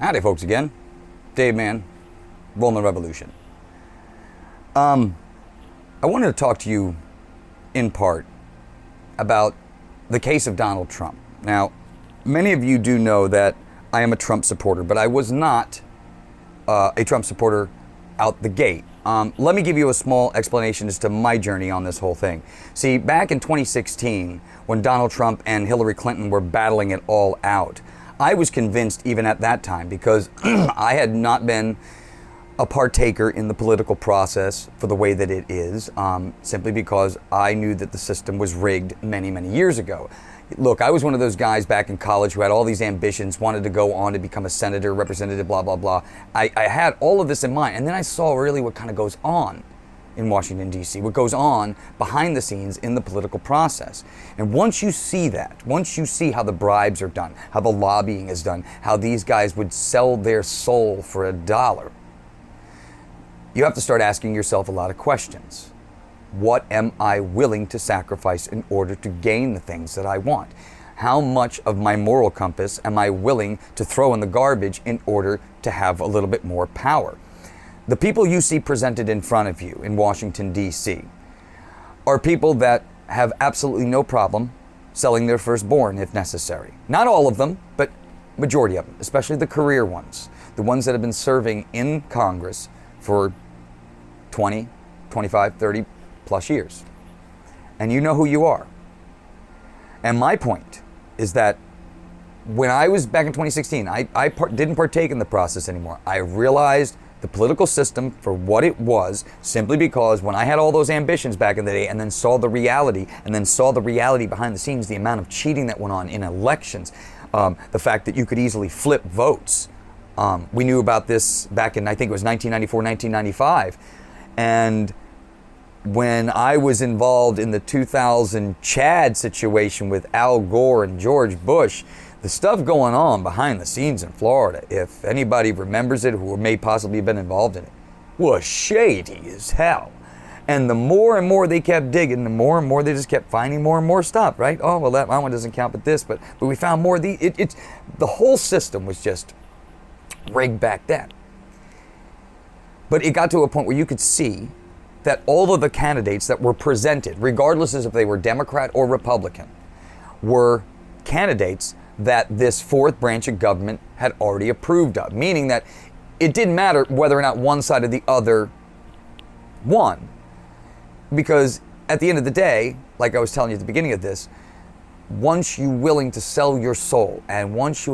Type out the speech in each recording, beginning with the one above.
Howdy, folks, again. DaveMan, Rollman Revolution. I wanted to talk to you in part about the case of Donald Trump. Now, many of you do know that I am a Trump supporter, but I was not a Trump supporter out the gate. Let me give you a small explanation as to my journey on this whole thing. See, back in 2016, when Donald Trump and Hillary Clinton were battling it all out, I was convinced even at that time, because I had not been a partaker in the political process for the way that it is, simply because I knew that the system was rigged many, many years ago. Look, I was one of those guys back in college who had all these ambitions, wanted to go on to become a senator, representative, blah, blah, blah. I had all of this in mind, and then I saw really what kind of goes on in Washington, D.C., what goes on behind the scenes in the political process. And once you see that, once you see how the bribes are done, how the lobbying is done, how these guys would sell their soul for $1, you have to start asking yourself a lot of questions. What am I willing to sacrifice in order to gain the things that I want? How much of my moral compass am I willing to throw in the garbage in order to have a little bit more power? The people you see presented in front of you in Washington, D.C. are people that have absolutely no problem selling their firstborn if necessary. Not all of them, but majority of them, especially the career ones, the ones that have been serving in Congress for 20, 25, 30 plus years. And you know who you are. And my point is that when I was back in 2016, I didn't partake in the process anymore. I realized the political system for what it was, simply because when I had all those ambitions back in the day and then saw the reality, behind the scenes, the amount of cheating that went on in elections, the fact that you could easily flip votes. We knew about this back in, I think it was 1994, 1995. And when I was involved in the 2000 Chad situation with Al Gore and George Bush, the stuff going on behind the scenes in Florida, if anybody remembers it who may possibly have been involved in it, was shady as hell. And the more and more they kept digging, the more and more they just kept finding more and more stuff, right? Oh, well, that one doesn't count, but this, but we found more. The whole system was just rigged back then. But it got to a point where you could see that all of the candidates that were presented, regardless if they were Democrat or Republican, were candidates that this fourth branch of government had already approved of, meaning that it didn't matter whether or not one side or the other won, because at the end of the day, like I was telling you at the beginning of this, once you're willing to sell your soul, and once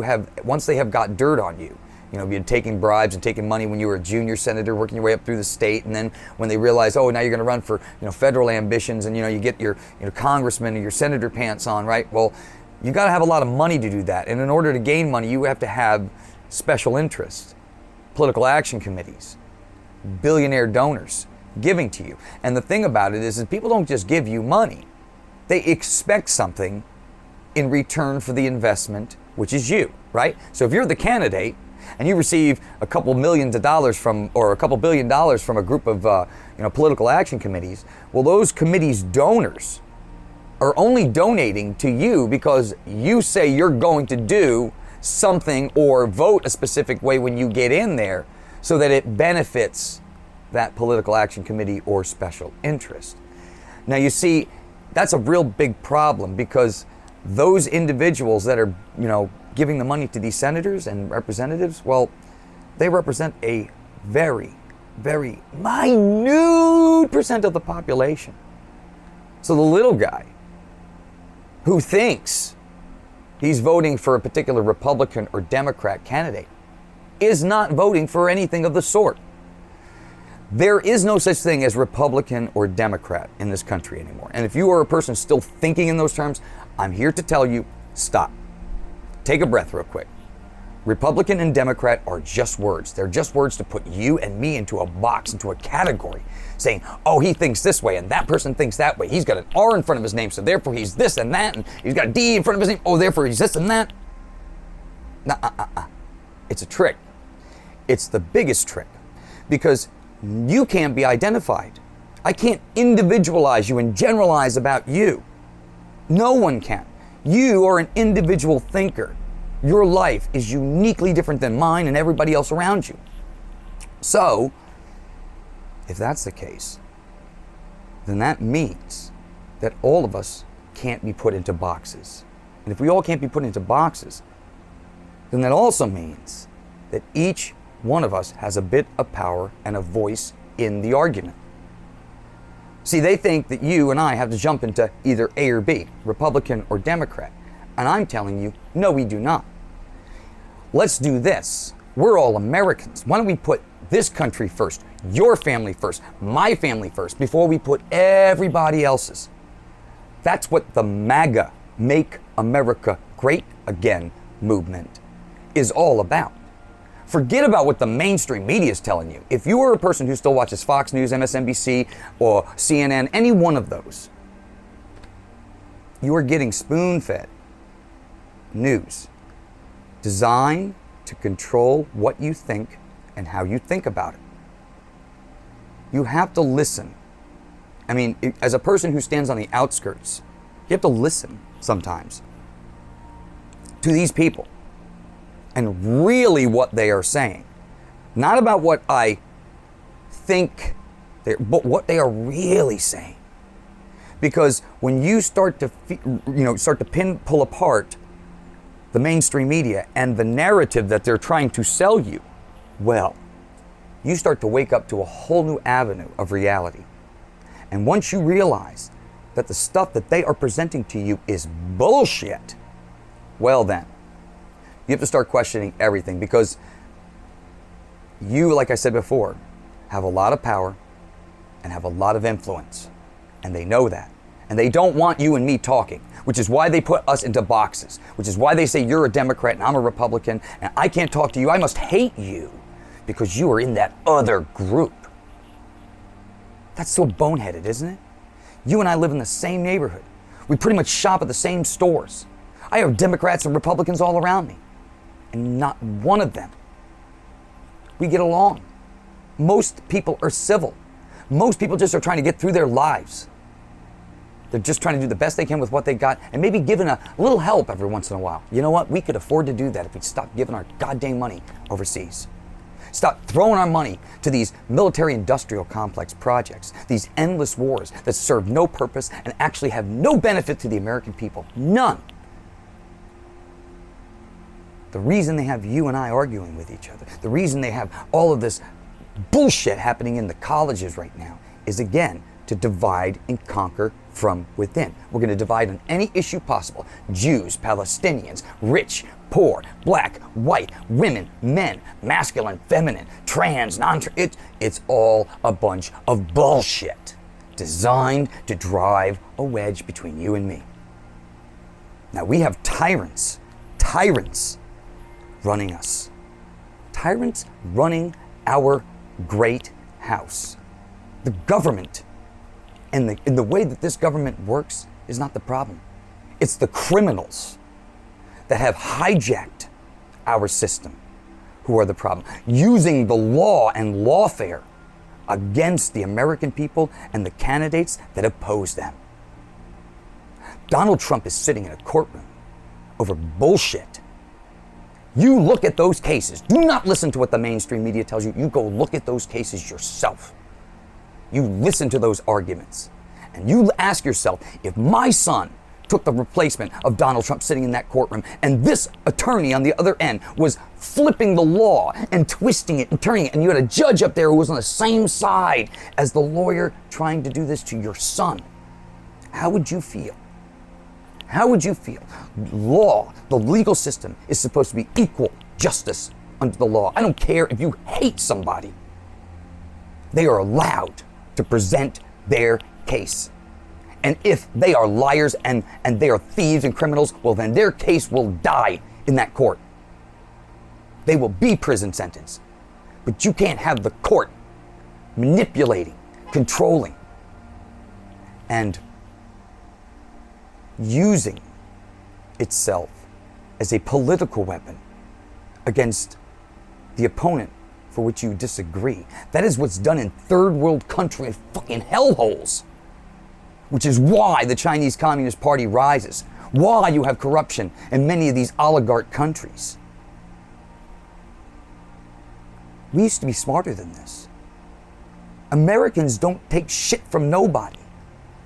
they have got dirt on you, you're taking bribes and taking money when you were a junior senator, working your way up through the state, and then when they realize, oh, now you're going to run for federal ambitions, and you get your congressman or your senator pants on, right? Well, you got to have a lot of money to do that, and in order to gain money, you have to have special interests, political action committees, billionaire donors giving to you. And the thing about it is people don't just give you money; they expect something in return for the investment, which is you, right? So if you're the candidate and you receive a couple $1 billion or a couple $1 billion from a group of political action committees, well, those committees' donors are only donating to you because you say you're going to do something or vote a specific way when you get in there so that it benefits that political action committee or special interest. Now, you see, that's a real big problem, because those individuals that are, giving the money to these senators and representatives, well, they represent a very, very minute percent of the population. So the little guy who thinks he's voting for a particular Republican or Democrat candidate is not voting for anything of the sort. There is no such thing as Republican or Democrat in this country anymore. And if you are a person still thinking in those terms, I'm here to tell you, stop. Take a breath real quick. Republican and Democrat are just words. They're just words to put you and me into a box, into a category, saying, oh, he thinks this way and that person thinks that way. He's got an R in front of his name, so therefore he's this and that, and he's got a D in front of his name, oh, therefore he's this and that. It's a trick. It's the biggest trick, because you can't be identified. I can't individualize you and generalize about you. No one can. You are an individual thinker. Your life is uniquely different than mine and everybody else around you. So, if that's the case, then that means that all of us can't be put into boxes. And if we all can't be put into boxes, then that also means that each one of us has a bit of power and a voice in the argument. See, they think that you and I have to jump into either A or B, Republican or Democrat. And I'm telling you, no, we do not. Let's do this. We're all Americans. Why don't we put this country first, your family first, my family first, before we put everybody else's? That's what the MAGA, Make America Great Again movement is all about. Forget about what the mainstream media is telling you. If you are a person who still watches Fox News, MSNBC, or CNN, any one of those, you are getting spoon-fed news designed to control what you think and how you think about it. You have to listen. I mean, as a person who stands on the outskirts, you have to listen sometimes to these people and really what they are saying. Not about what I think, but what they are really saying. Because when you start to, pull apart the mainstream media and the narrative that they're trying to sell you, well, you start to wake up to a whole new avenue of reality. And once you realize that the stuff that they are presenting to you is bullshit, well then, you have to start questioning everything, because you, like I said before, have a lot of power and have a lot of influence. And they know that. And they don't want you and me talking, which is why they put us into boxes, which is why they say you're a Democrat and I'm a Republican and I can't talk to you. I must hate you because you are in that other group. That's so boneheaded, isn't it? You and I live in the same neighborhood. We pretty much shop at the same stores. I have Democrats and Republicans all around me, and not one of them we get along. Most people are civil. Most people just are trying to get through their lives. They're just trying to do the best they can with what they got, and maybe giving a little help every once in a while. You know what? We could afford to do that if we stopped giving our goddamn money overseas. Stop throwing our money to these military-industrial complex projects, these endless wars that serve no purpose and actually have no benefit to the American people. None. The reason they have you and I arguing with each other, the reason they have all of this bullshit happening in the colleges right now is, again, to divide and conquer from within. We're going to divide on any issue possible. Jews, Palestinians, rich, poor, black, white, women, men, masculine, feminine, trans, non-trans. It's all a bunch of bullshit designed to drive a wedge between you and me. Now we have tyrants running us. Tyrants running our great house. The government and the way that this government works is not the problem. It's the criminals that have hijacked our system who are the problem, using the law and lawfare against the American people and the candidates that oppose them. Donald Trump is sitting in a courtroom over bullshit. You look at those cases. Do not listen to what the mainstream media tells you. You go look at those cases yourself. You listen to those arguments. And you ask yourself, if my son took the replacement of Donald Trump sitting in that courtroom, and this attorney on the other end was flipping the law and twisting it and turning it, and you had a judge up there who was on the same side as the lawyer trying to do this to your son, how would you feel? How would you feel? Law, the legal system, is supposed to be equal justice under the law. I don't care if you hate somebody. They are allowed to present their case. And if they are liars and they are thieves and criminals, well, then their case will die in that court. They will be prison sentenced. But you can't have the court manipulating, controlling, and using itself as a political weapon against the opponent for which you disagree. That is what's done in third world country fucking hellholes, which is why the Chinese Communist Party rises, why you have corruption in many of these oligarch countries. We used to be smarter than this. Americans don't take shit from nobody.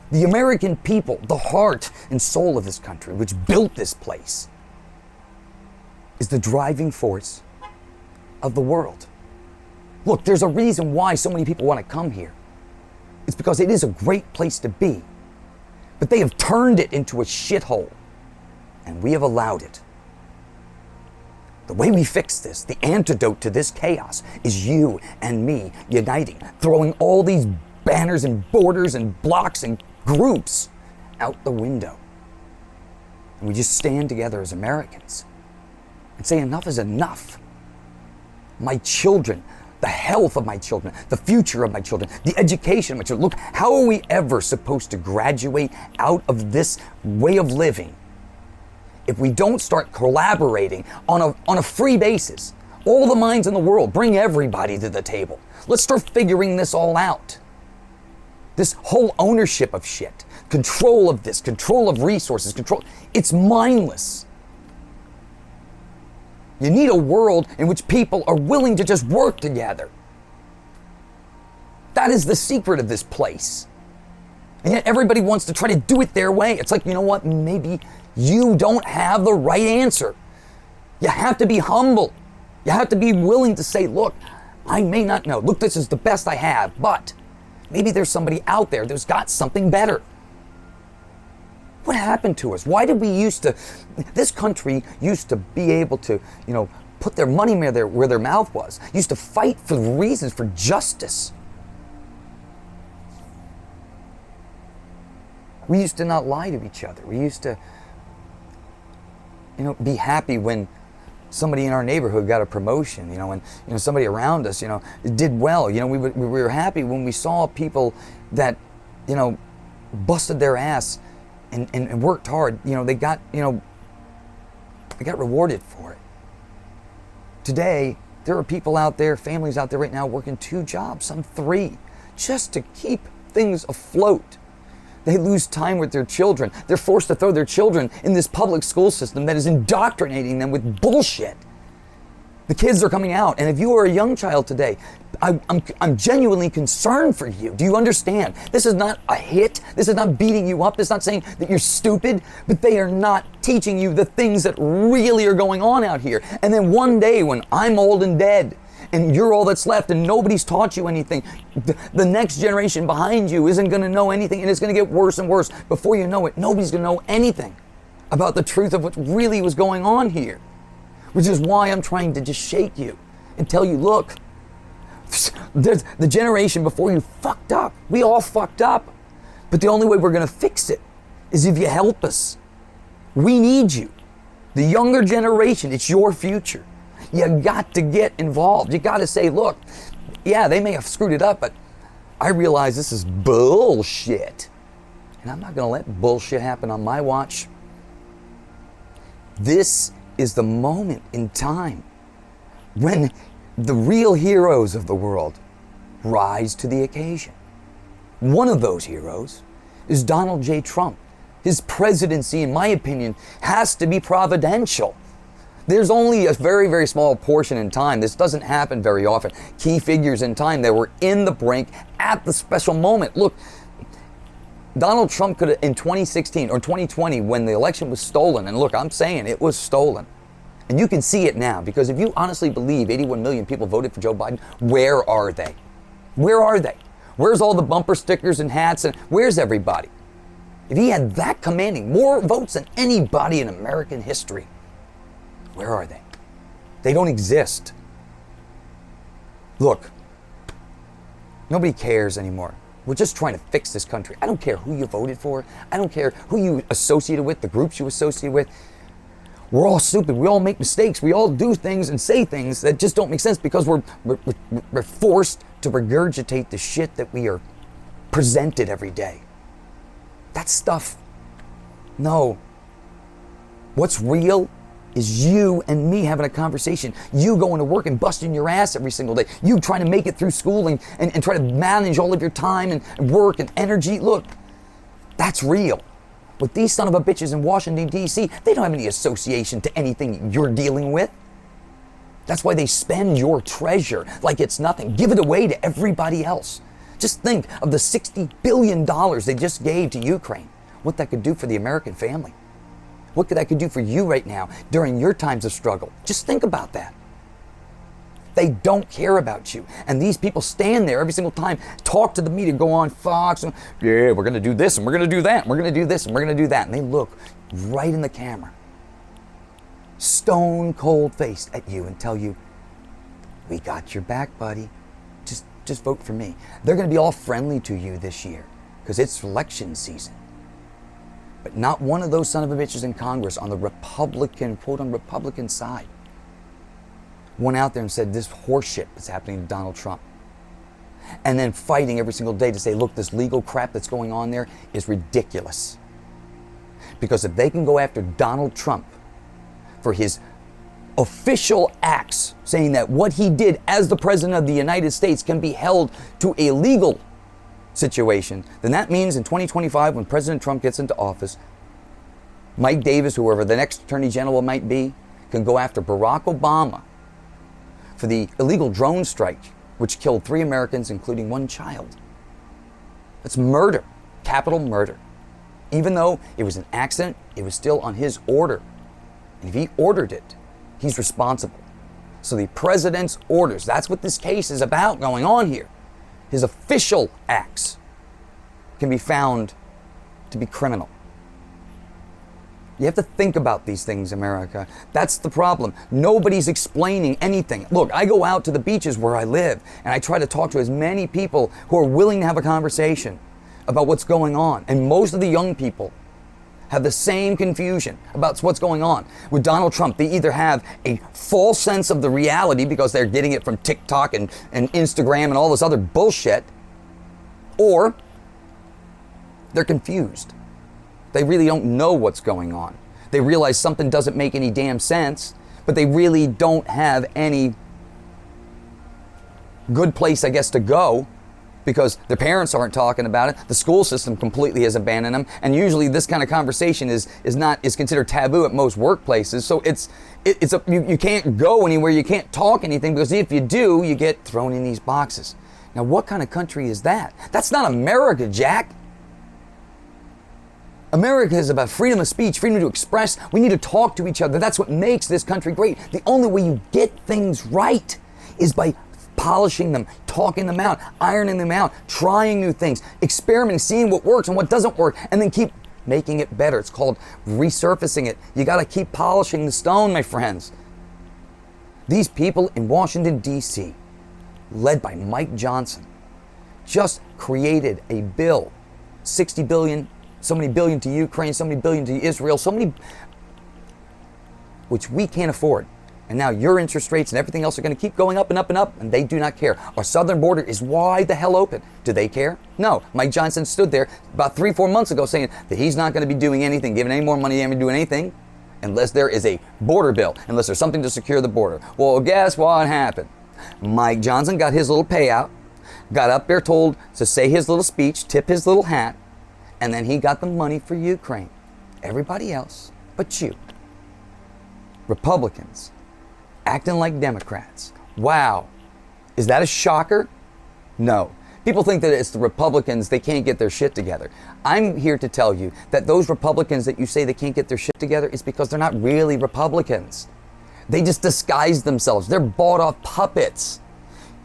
The American people, the heart and soul of this country, which built this place, is the driving force of the world. Look, there's a reason why so many people want to come here. It's because it is a great place to be. But they have turned it into a shithole, and we have allowed it. The way we fix this, the antidote to this chaos, is you and me uniting, throwing all these banners and borders and blocks and groups out the window. And we just stand together as Americans and say enough is enough. My children, the health of my children, the future of my children, the education of my children. Look, how are we ever supposed to graduate out of this way of living if we don't start collaborating on a free basis? All the minds in the world, bring everybody to the table. Let's start figuring this all out. This whole ownership of shit, control of this, control of resources, it's mindless. You need a world in which people are willing to just work together. That is the secret of this place. And yet everybody wants to try to do it their way. It's like, you know what? Maybe you don't have the right answer. You have to be humble. You have to be willing to say, look, I may not know. Look, this is the best I have, but maybe there's somebody out there that's got something better. What happened to us? Why did we this country used to be able to, put their money where their mouth was, used to fight for reasons, for justice. We used to not lie to each other. We used to, be happy when somebody in our neighborhood got a promotion, and somebody around us, did well. We were happy when we saw people that, busted their ass and worked hard. They got rewarded for it. Today, there are people out there, families out there right now working 2 jobs, some 3, just to keep things afloat. They lose time with their children. They're forced to throw their children in this public school system that is indoctrinating them with bullshit. The kids are coming out, and if you are a young child today, I'm genuinely concerned for you. Do you understand? This is not a hit. This is not beating you up. This is not saying that you're stupid, but they are not teaching you the things that really are going on out here. And then one day when I'm old and dead, and you're all that's left and nobody's taught you anything, the next generation behind you isn't going to know anything, and it's going to get worse and worse. Before you know it, nobody's going to know anything about the truth of what really was going on here. Which is why I'm trying to just shake you and tell you, look, the generation before you fucked up. We all fucked up. But the only way we're going to fix it is if you help us. We need you. The younger generation, it's your future. You got to get involved. You got to say, look, yeah, they may have screwed it up, but I realize this is bullshit. And I'm not going to let bullshit happen on my watch. This is the moment in time when the real heroes of the world rise to the occasion. One of those heroes is Donald J. Trump. His presidency, in my opinion, has to be providential. There's only a very, very small portion in time. This doesn't happen very often. Key figures in time that were in the brink at the special moment. Look, Donald Trump could have, in 2016 or 2020, when the election was stolen, and look, I'm saying it was stolen. And you can see it now, because if you honestly believe 81 million people voted for Joe Biden, where are they? Where are they? Where's all the bumper stickers and hats, and where's everybody? If he had that commanding, more votes than anybody in American history, where are they? They don't exist. Look, nobody cares anymore. We're just trying to fix this country. I don't care who you voted for. I don't care who you associated with, the groups you associated with. We're all stupid. We all make mistakes. We all do things and say things that just don't make sense because we're forced to regurgitate the shit that we are presented every day. That stuff, no. What's real is you and me having a conversation. You going to work and busting your ass every single day. You trying to make it through school and try to manage all of your time and work and energy. Look, that's real. But these son of a bitches in Washington, D.C., they don't have any association to anything you're dealing with. That's why they spend your treasure like it's nothing. Give it away to everybody else. Just think of the $60 billion they just gave to Ukraine. What that could do for the American family. What that could do for you right now during your times of struggle. Just think about that. They don't care about you. And these people stand there every single time, talk to the media, go on Fox, and, yeah, we're going to do this, and we're going to do that, and we're going to do this, and we're going to do that. And they look right in the camera, stone cold faced at you and tell you, we got your back, buddy. Just vote for me. They're going to be all friendly to you this year because it's election season. But not one of those son of a bitches in Congress on the Republican, quote unquote, Republican side went out there and said this horseshit is happening to Donald Trump. And then fighting every single day to say, look, this legal crap that's going on there is ridiculous. Because if they can go after Donald Trump for his official acts, saying that what he did as the President of the United States can be held to a legal situation, then that means in 2025, when President Trump gets into office, Mike Davis, whoever the next Attorney General might be, can go after Barack Obama for the illegal drone strike, which killed 3 Americans, including 1 child. That's murder, capital murder. Even though it was an accident, it was still on his order. And if he ordered it, he's responsible. So the president's orders, that's what this case is about going on here. His official acts can be found to be criminal. You have to think about these things, America. That's the problem. Nobody's explaining anything. Look, I go out to the beaches where I live, and I try to talk to as many people who are willing to have a conversation about what's going on. And most of the young people have the same confusion about what's going on. With Donald Trump, they either have a false sense of the reality because they're getting it from TikTok and Instagram and all this other bullshit, or they're confused. They really don't know what's going on. They realize something doesn't make any damn sense, but they really don't have any good place, I guess, to go because their parents aren't talking about it. The school system completely has abandoned them. And usually this kind of conversation is considered taboo at most workplaces. So you can't go anywhere, you can't talk anything, because if you do, you get thrown in these boxes. Now, what kind of country is that? That's not America, Jack. America is about freedom of speech, freedom to express. We need to talk to each other. That's what makes this country great. The only way you get things right is by polishing them, talking them out, ironing them out, trying new things, experimenting, seeing what works and what doesn't work, and then keep making it better. It's called resurfacing it. You got to keep polishing the stone, my friends. These people in Washington, D.C., led by Mike Johnson, just created a bill, 60 billion, so many billion to Ukraine, so many billion to Israel, so many, which we can't afford. And now your interest rates and everything else are going to keep going up and up and up, and they do not care. Our southern border is wide the hell open. Do they care? No. Mike Johnson stood there about 3-4 months ago saying that he's not going to be doing anything, giving any more money, doing anything, unless there is a border bill, unless there's something to secure the border. Well, guess what happened? Mike Johnson got his little payout, got up there told to say his little speech, tip his little hat, and then he got the money for Ukraine. Everybody else but you, Republicans, acting like Democrats. Wow. Is that a shocker? No. People think that it's the Republicans, they can't get their shit together. I'm here to tell you that those Republicans that you say they can't get their shit together is because they're not really Republicans. They just disguise themselves. They're bought off puppets.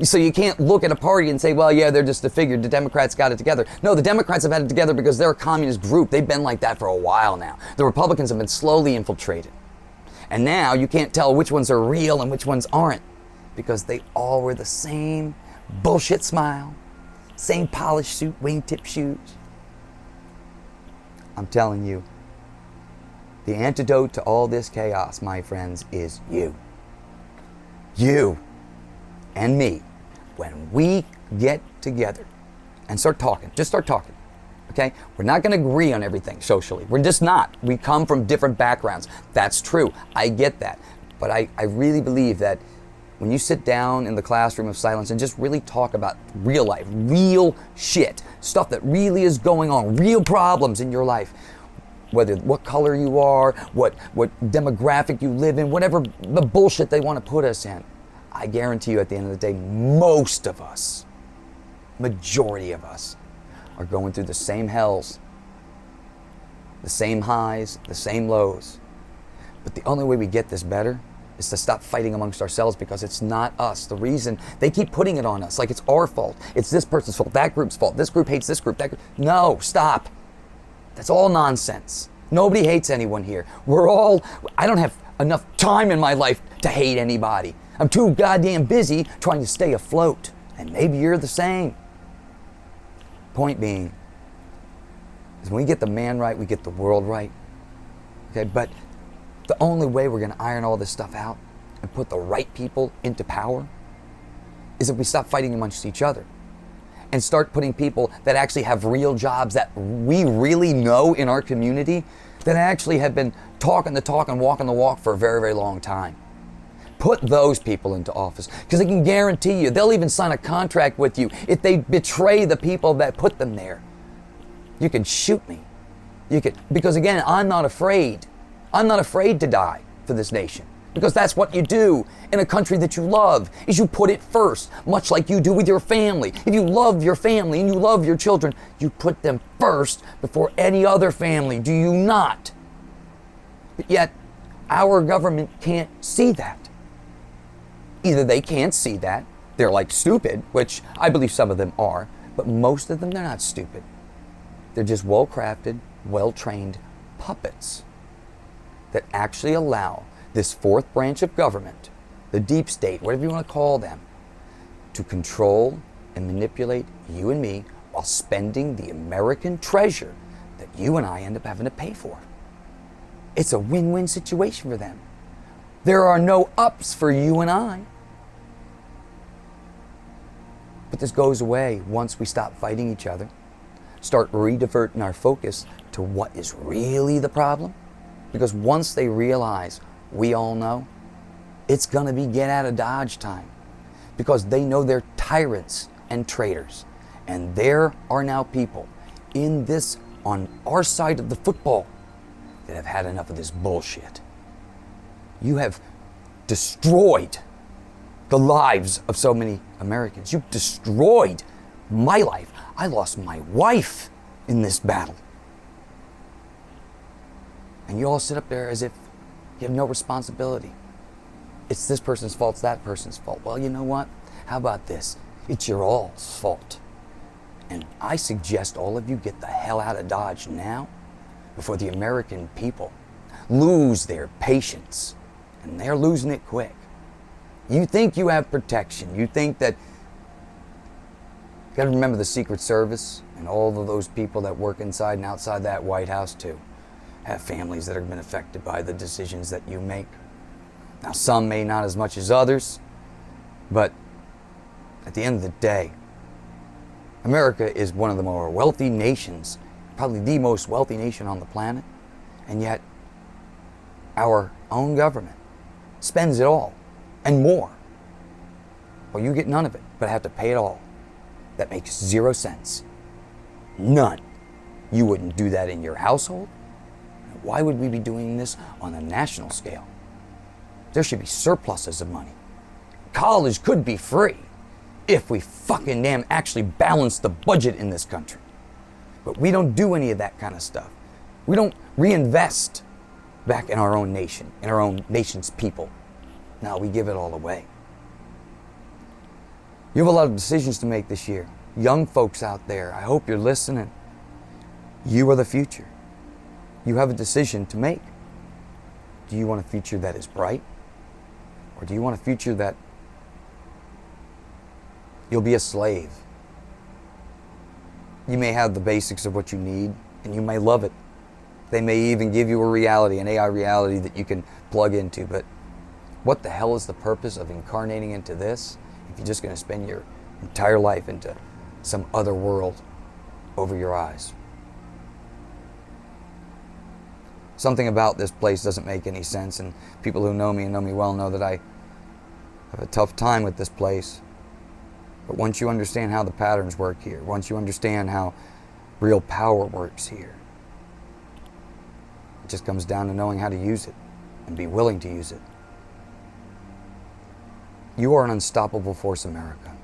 So you can't look at a party and say, well, yeah, they're just a figure. The Democrats got it together. No, the Democrats have had it together because they're a communist group. They've been like that for a while now. The Republicans have been slowly infiltrated. And now you can't tell which ones are real and which ones aren't, because they all wear the same bullshit smile, same polished suit, wingtip shoes. I'm telling you, the antidote to all this chaos, my friends, is you. You and me. When we get together and start talking, just start talking. Okay? We're not going to agree on everything socially. We're just not. We come from different backgrounds. That's true. I get that. But I really believe that when you sit down in the classroom of silence and just really talk about real life, real shit, stuff that really is going on, real problems in your life, whether what color you are, what demographic you live in, whatever the bullshit they want to put us in. I guarantee you at the end of the day, most of us, majority of us, are going through the same hells, the same highs, the same lows. But the only way we get this better is to stop fighting amongst ourselves, because it's not us. The reason they keep putting it on us, like it's our fault. It's this person's fault, that group's fault. This group hates this group, that group. No, stop. That's all nonsense. Nobody hates anyone here. I don't have enough time in my life to hate anybody. I'm too goddamn busy trying to stay afloat. And maybe you're the same. Point being, is when we get the man right, we get the world right. Okay, but the only way we're going to iron all this stuff out and put the right people into power is if we stop fighting amongst each other and start putting people that actually have real jobs that we really know in our community, that actually have been talking the talk and walking the walk for a very, very long time. Put those people into office, because I can guarantee you they'll even sign a contract with you if they betray the people that put them there. You can shoot me. Because again, I'm not afraid. I'm not afraid to die for this nation, because that's what you do in a country that you love, is you put it first, much like you do with your family. If you love your family and you love your children, you put them first before any other family, do you not? But yet, our government can't see that. Either they can't see that, they're like stupid, which I believe some of them are, but most of them, they're not stupid. They're just well-crafted, well-trained puppets that actually allow this fourth branch of government, the deep state, whatever you want to call them, to control and manipulate you and me while spending the American treasure that you and I end up having to pay for. It's a win-win situation for them. There are no ups for you and I. But this goes away once we stop fighting each other, start rediverting our focus to what is really the problem. Because once they realize, we all know, it's going to be get out of Dodge time. Because they know they're tyrants and traitors. And there are now people in this, on our side of the football, that have had enough of this bullshit. You have destroyed the lives of so many Americans. You've destroyed my life. I lost my wife in this battle. And you all sit up there as if you have no responsibility. It's this person's fault, it's that person's fault. Well, you know what? How about this? It's your all's fault. And I suggest all of you get the hell out of Dodge now, before the American people lose their patience. And they're losing it quick. You think you have protection. You think that... You got to remember the Secret Service and all of those people that work inside and outside that White House too have families that have been affected by the decisions that you make. Now, some may not as much as others, but at the end of the day, America is one of the more wealthy nations, probably the most wealthy nation on the planet, and yet our own government spends it all and more. Well, you get none of it, but have to pay it all. That makes 0 sense. None. You wouldn't do that in your household. Why would we be doing this on a national scale? There should be surpluses of money. College could be free if we fucking damn actually balance the budget in this country. But we don't do any of that kind of stuff. We don't reinvest back in our own nation, in our own nation's people. No, we give it all away. You have a lot of decisions to make this year. Young folks out there, I hope you're listening. You are the future. You have a decision to make. Do you want a future that is bright? Or do you want a future that you'll be a slave? You may have the basics of what you need, and you may love it. They may even give you a reality, an AI reality that you can plug into, but what the hell is the purpose of incarnating into this if you're just going to spend your entire life into some other world over your eyes? Something about this place doesn't make any sense, and people who know me and know me well know that I have a tough time with this place. But once you understand how the patterns work here, once you understand how real power works here, It just comes down to knowing how to use it and be willing to use it. You are an unstoppable force, America.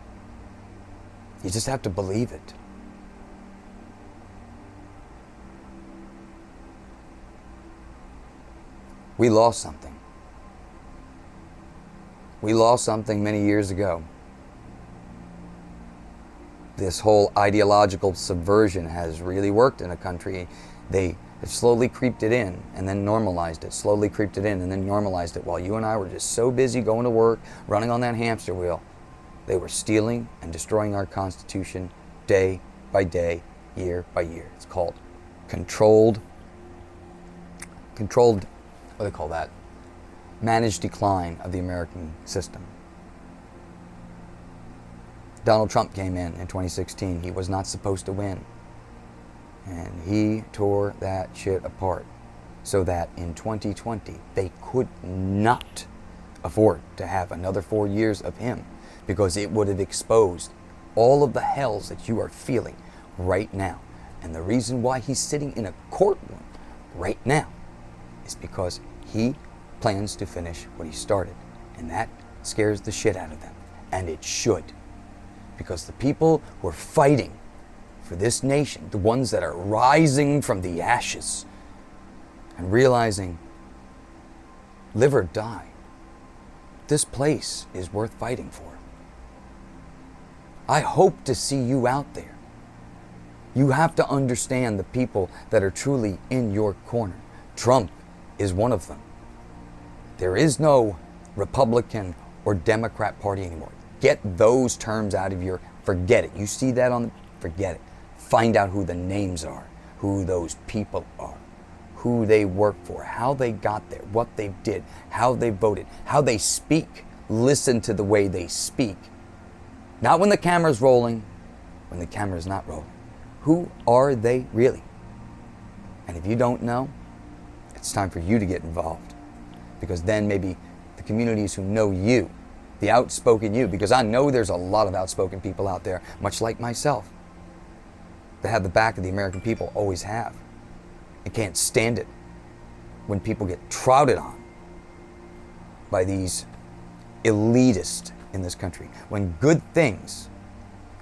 You just have to believe it. We lost something. We lost something many years ago. This whole ideological subversion has really worked in a country. They have slowly creeped it in and then normalized it, slowly creeped it in and then normalized it, while you and I were just so busy going to work, running on that hamster wheel. They were stealing and destroying our Constitution day by day, year by year. It's called controlled, what do they call that? Managed decline of the American system. Donald Trump came in 2016. He was not supposed to win. And he tore that shit apart so that in 2020 they could not afford to have another 4 years of him, because it would have exposed all of the hells that you are feeling right now. And the reason why he's sitting in a courtroom right now is because he plans to finish what he started. And that scares the shit out of them. And it should. Because the people who are fighting for this nation, the ones that are rising from the ashes and realizing, live or die, this place is worth fighting for. I hope to see you out there. You have to understand the people that are truly in your corner. Trump is one of them. There is no Republican or Democrat Party anymore. Get those terms out of your, forget it. You see that on the, forget it. Find out who the names are, who those people are, who they work for, how they got there, what they did, how they voted, how they speak. Listen to the way they speak. Not when the camera's rolling, when the camera's not rolling. Who are they really? And if you don't know, it's time for you to get involved. Because then maybe the communities who know you, the outspoken you, because I know there's a lot of outspoken people out there, much like myself, that have the back of the American people, always have. And can't stand it when people get trouted on by these elitists in this country. When good things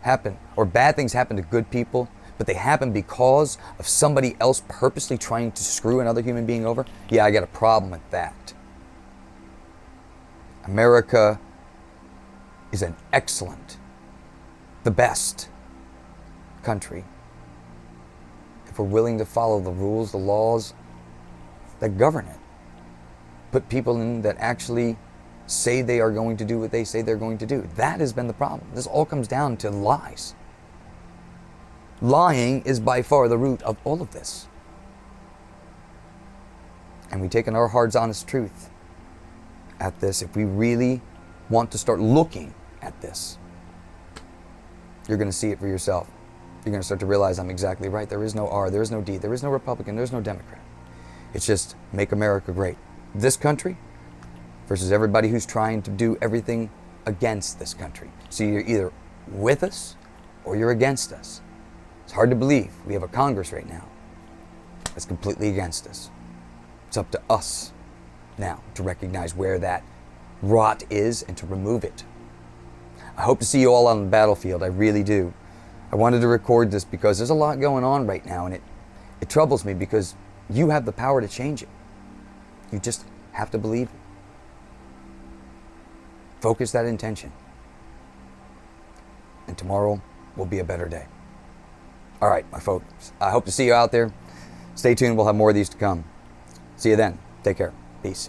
happen, or bad things happen to good people, but they happen because of somebody else purposely trying to screw another human being over, yeah, I got a problem with that. America is an excellent, the best country if we're willing to follow the rules, the laws that govern it. Put people in that actually say they are going to do what they say they're going to do. That has been the problem. This all comes down to lies. Lying is by far the root of all of this. And we've taken our hard, honest truth at this. If we really want to start looking at this, you're going to see it for yourself. You're going to start to realize I'm exactly right. There is no R, there is no D, there is no Republican, there is no Democrat. It's just make America great. This country versus everybody who's trying to do everything against this country. So you're either with us or you're against us. It's hard to believe. We have a Congress right now that's completely against us. It's up to us now to recognize where that rot is and to remove it. I hope to see you all on the battlefield. I really do. I wanted to record this because there's a lot going on right now, and it troubles me because you have the power to change it. You just have to believe it. Focus that intention. And tomorrow will be a better day. All right, my folks. I hope to see you out there. Stay tuned. We'll have more of these to come. See you then. Take care. Peace.